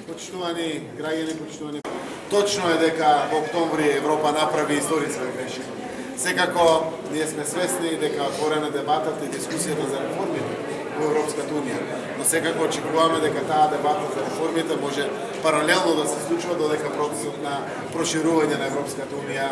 Почитувани граѓани, почитувани. Точно е дека во октомври Европа направи историска грешка. Секако ние сме свесни дека отворена дебатата и дискусијата за реформите во Европската унија. Но секако очекуваме дека таа дебата за реформите може паралелно да се случува додека процесот на проширување на Европската унија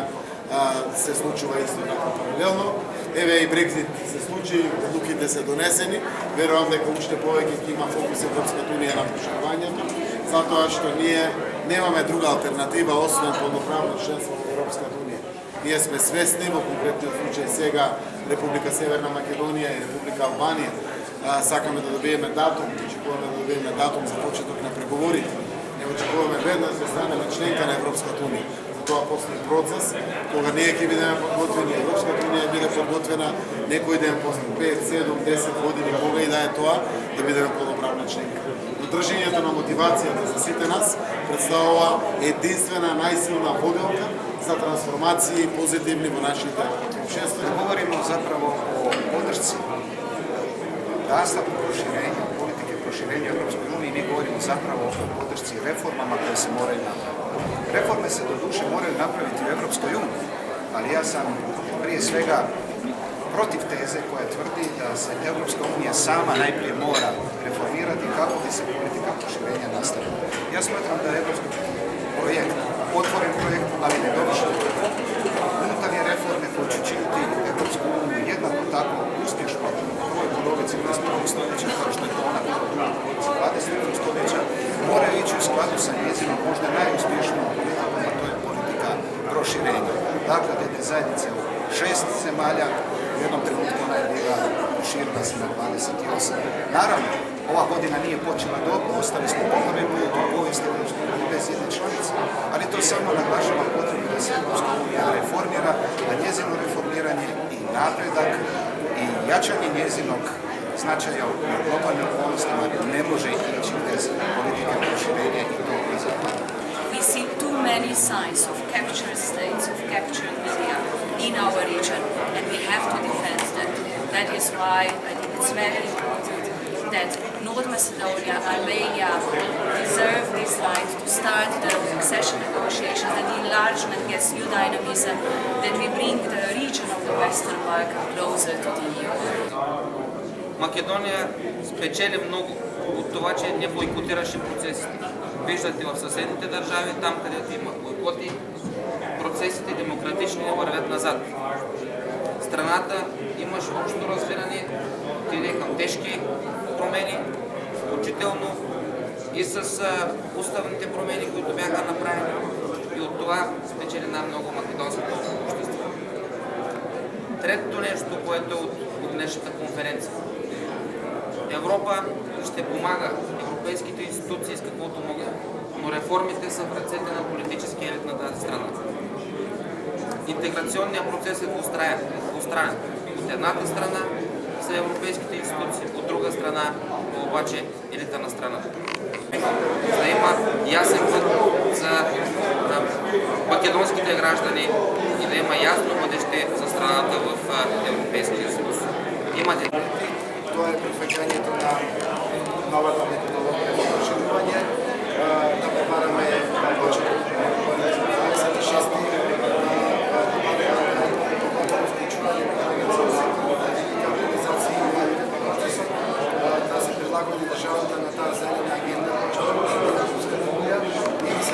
се случува исто така паралелно. Еве и Брекзит се случи, одлуките се донесени. Верувам дека уште повеќе ќе има фокус Европската унија на проширувањето, затоа што ние немаме друга алтернатива освен полноправно членство во Европската унија. Ние сме свесни, во конкретниот случај сега Република Северна Македонија и Република Албанија сакаме да добиеме датум, очекуваме да добиеме датум за почеток на преговорите. Не очекуваме веднаш да станеме членка на Европската унија. Тоа постои процес, кога ние ќе бидеме подготвени, Европската унија биде подготвена некој ден после 5, 7, 10 години, кога и да е тоа, да бидеме полноправна членка. Одржањето на мотивацијата за сите нас представува единствена најсилна водилка за трансформации позитивни во нашите општества. Говоримо заправо о подршци наставу проширења, политике проширења Европској унија, ние говоримо заправо о подршци реформама кои се морају направити. Реформе се до душе морају направити у Европској унија, али јас сам прije svega protiv teze koja tvrdi da se Evropska unija sama najprije mora reformirati kako bi se politika proširenja nastavila. Ja smatram da je evropski projekt otvoren projekt, ali ne dovršen. Unutarnje reforme koje će činiti Evropsku uniju jednako tako uspješno u prvoj polovici 21. stoljeća, kao što je to ona bila u drugoj polovici 20. stoljeća, moraju ići u skladu sa njezinom možda najuspješnijom politikom, a to je politika proširenja. Dakle, da je zajednice u 6 zemalja, u jednom trenutku ona je bila proširila se na 28. Naravno, ova godina nije počela dobro, ostali smo po prvi put u povijesti Europske unije bez jedne članice, ali to samo naglašava potrebu da se Europska unija reformira, a njezino reformiranje i napredak i jačanje njezinog značaja u globalnim okolnostima ne može ići bez politike proširenja i to izazvanja. We see too many signs of captured states, of captured media in our region, and we have to defend that. That is why I think it's very important that North Macedonia, Albania deserve this right to start the accession negotiations, that the enlargement gets new dynamism, that we bring the region of the Western Balkan closer to the EU. Македонија спечели многу од това, че не бойкотираше процесите. Виждате в съседните държави, там където има бойкоти, процесите демократични не вървят назад. Страната имаше общо разбиране, отиде към тежки промени, включително и с уставните промени, които бяха направени, и от това спечели най-много македонското общество. Третото нещо, което е от днешната конференция. Европа ще помага европейските институции с каквото могат, но реформите са в ръцете на политическия елит на тази страна. Интеграционният процес е двустранен. От едната страна са европейските институции, от друга страна обаче елита на страната. За да има ясен път за македонските граждани и да има ясно бъдеще за страната в Европейския съюз. Имате. To je prihvaćanjето на новата методологија за проширување. Договараме на почеток 26. Вклучување на организации да се прилагоди државата на таа зелена агенда